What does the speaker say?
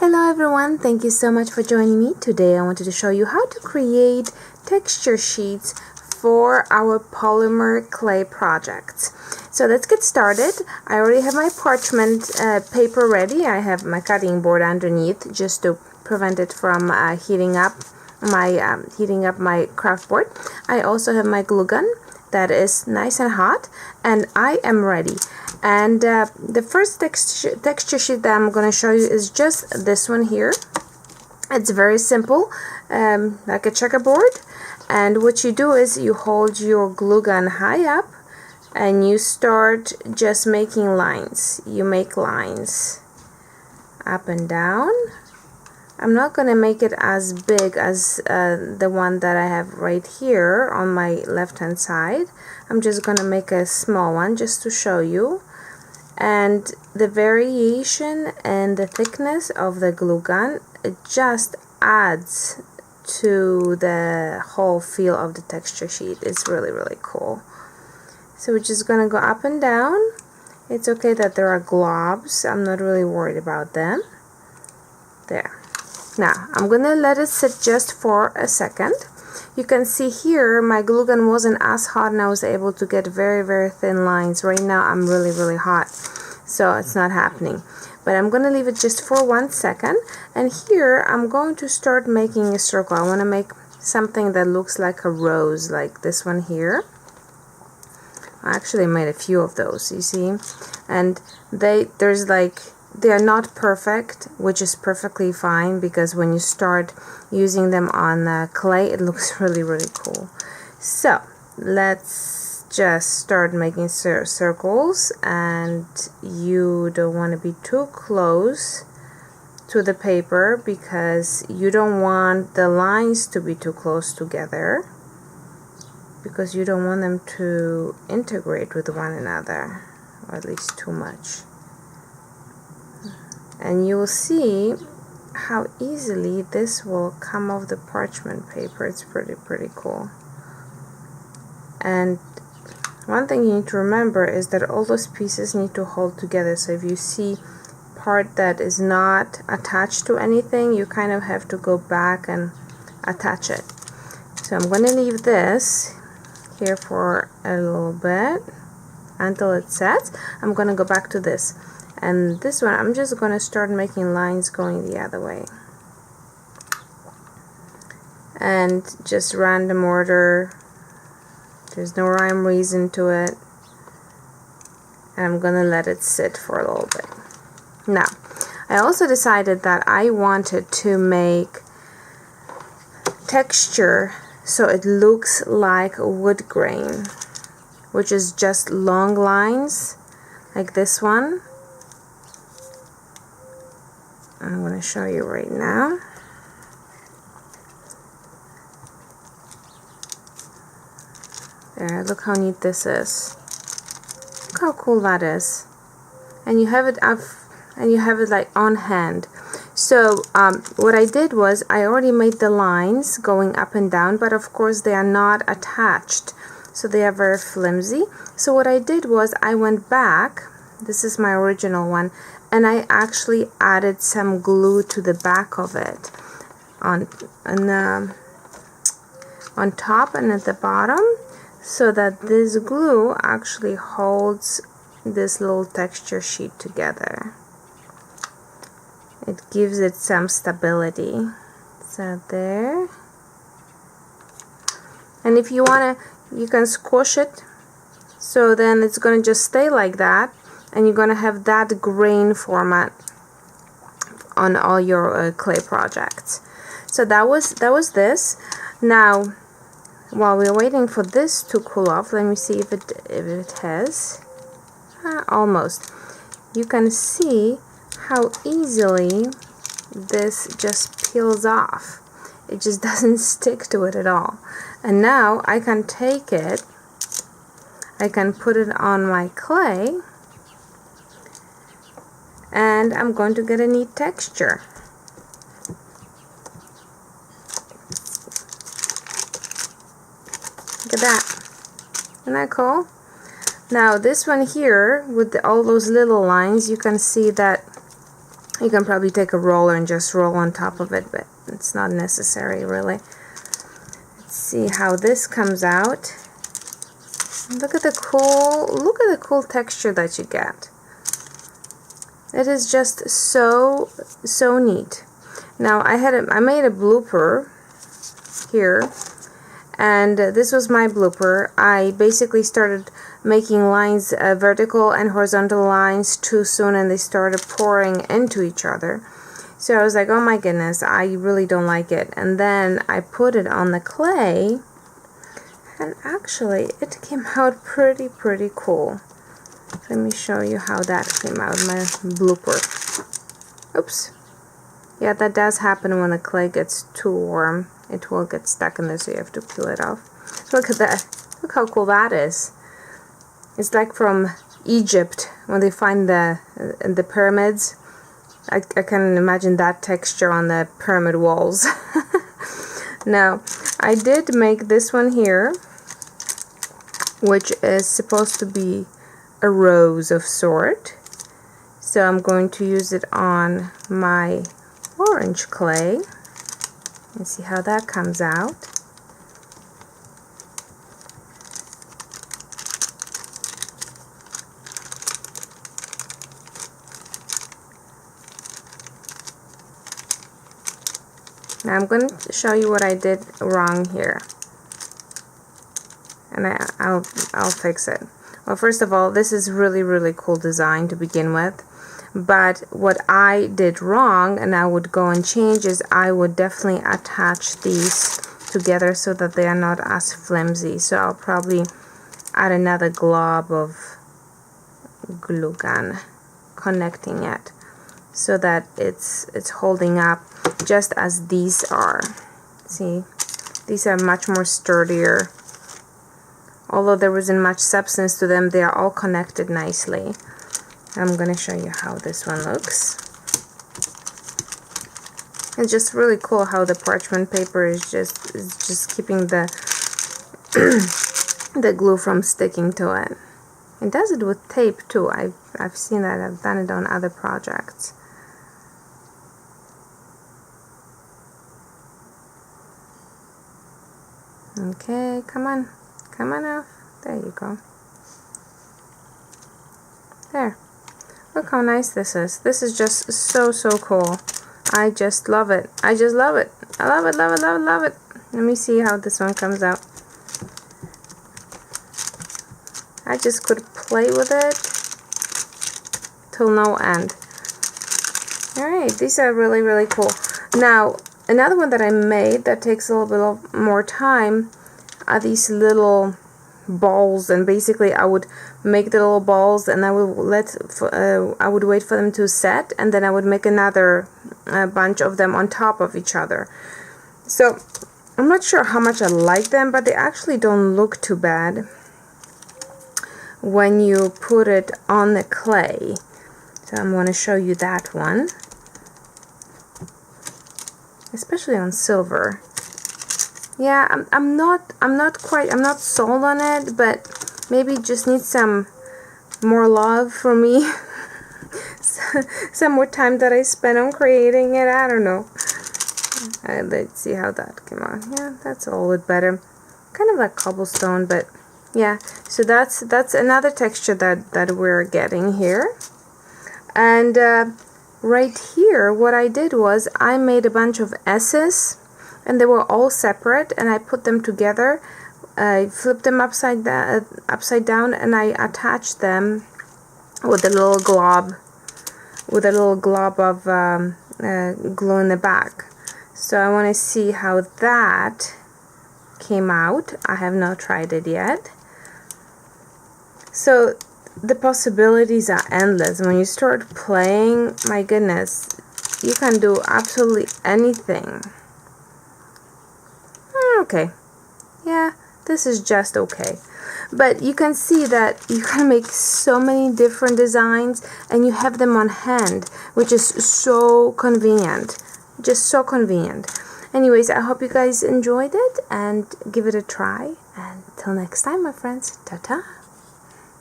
Hello everyone, thank you so much for joining me. Today I wanted to show you how to create texture sheets for our polymer clay projects. So let's get started. I already have my parchment paper ready. I have my cutting board underneath just to prevent it from heating up my craft board. I also have my glue gun that is nice and hot, and I am ready. And the first texture sheet that I'm going to show you is just this one here. It's very simple, like a checkerboard. And what you do is you hold your glue gun high up and you start just making lines. You make lines up and down. I'm not going to make it as big as the one that I have right here on my left hand side. I'm just going to make a small one just to show you. And the variation and the thickness of the glue gun, it just adds to the whole feel of the texture sheet. It's really cool. So we're just going to go up and down. It's okay that there are globs. I'm not really worried about them. There. Now, I'm going to let it sit just for a second. You can see here my glue gun wasn't as hot and I was able to get very thin lines. Right now I'm really hot, so it's not happening. But I'm going to leave it just for 1 second. And here I'm going to start making a circle. I want to make something that looks like a rose, like this one here. I actually made a few of those, you see. And they are not perfect, which is perfectly fine, because when you start using them on clay, it looks really cool. So let's just start making circles, and you don't want to be too close to the paper because you don't want the lines to be too close together, because you don't want them to integrate with one another, or at least too much. And you will see how easily this will come off the parchment paper. It's pretty cool. And one thing you need to remember is that all those pieces need to hold together. So if you see part that is not attached to anything, you kind of have to go back and attach it. So I'm going to leave this here for a little bit until it sets. I'm going to go back to this. And this one, I'm just going to start making lines going the other way. And just random order. There's no rhyme reason to it. And I'm going to let it sit for a little bit. Now, I also decided that I wanted to make texture so it looks like wood grain, which is just long lines, like this one. I'm going to show you right now. There, look how neat this is. Look how cool that is. And you have it up, and you have it like on hand. So what I did was I already made the lines going up and down, but of course they are not attached, so they are very flimsy. So what I did was I went back. This is my original one, and I actually added some glue to the back of it on top and at the bottom, so that this glue actually holds this little texture sheet together. It gives it some stability. So there. And if you want to, you can squish it, so then it's going to just stay like that. And you're going to have that grain format on all your clay projects. So that was this. Now, while we're waiting for this to cool off, let me see if it has. Almost. You can see how easily this just peels off. It just doesn't stick to it at all. And now I can take it, I can put it on my clay, and I'm going to get a neat texture. Look at that. Isn't that cool? Now this one here with all those little lines, you can see that You can probably take a roller and just roll on top of it, but it's not necessary really. Let's see how this comes out. Look at the cool texture that you get. It is just so neat. Now I made a blooper here, and this was my blooper. I basically started making lines, vertical and horizontal lines, too soon, and they started pouring into each other. So I was like, oh my goodness, I really don't like it. And then I put it on the clay, and actually it came out pretty cool. Let me show you how that came out, my blooper. Oops. Yeah, that does happen when the clay gets too warm. It will get stuck in there, so you have to peel it off. Look at that. Look how cool that is. It's like from Egypt when they find the pyramids. I can imagine that texture on the pyramid walls. Now, I did make this one here, which is supposed to be a rose of sort. So I'm going to use it on my orange clay and see how that comes out. Now I'm going to show you what I did wrong here, and I'll fix it. Well, first of all, this is really cool design to begin with, but what I did wrong, and I would go and change, is I would definitely attach these together so that they are not as flimsy. So I'll probably add another glob of glue gun connecting it so that it's holding up just as these are. See, these are much more sturdier. Although there wasn't much substance to them, they are all connected nicely. I'm going to show you how this one looks. It's just really cool how the parchment paper is just keeping the the glue from sticking to it. It does it with tape too. I've seen that. I've done it on other projects. Okay, come on off. There you go. There. Look how nice this is. This is just so cool. I just love it. I just love it. I love it, love it, love it, love it. Let me see how this one comes out. I just could play with it till no end. Alright, these are really cool. Now, another one that I made that takes a little bit more time are these little balls, and basically I would make the little balls and I would wait for them to set, and then I would make another bunch of them on top of each other. So I'm not sure how much I like them, but they actually don't look too bad when you put it on the clay. So I'm going to show you that one, especially on silver. Yeah, I'm not sold on it, but maybe just need some more love for me. Some more time that I spent on creating it. I don't know. Let's see how that came out. Yeah, that's a little bit better. Kind of like cobblestone, but yeah. So that's another texture that we're getting here. And right here, what I did was I made a bunch of S's. And they were all separate, and I put them together. I flipped them upside down, and I attached them with a little glob, of glue in the back. So I want to see how that came out. I have not tried it yet. So the possibilities are endless. When you start playing, my goodness, you can do absolutely anything. Okay, yeah, this is just okay, but you can see that you can make so many different designs and you have them on hand, which is so convenient, just so convenient. Anyways, I hope you guys enjoyed it and give it a try, and till next time, my friends, ta-ta.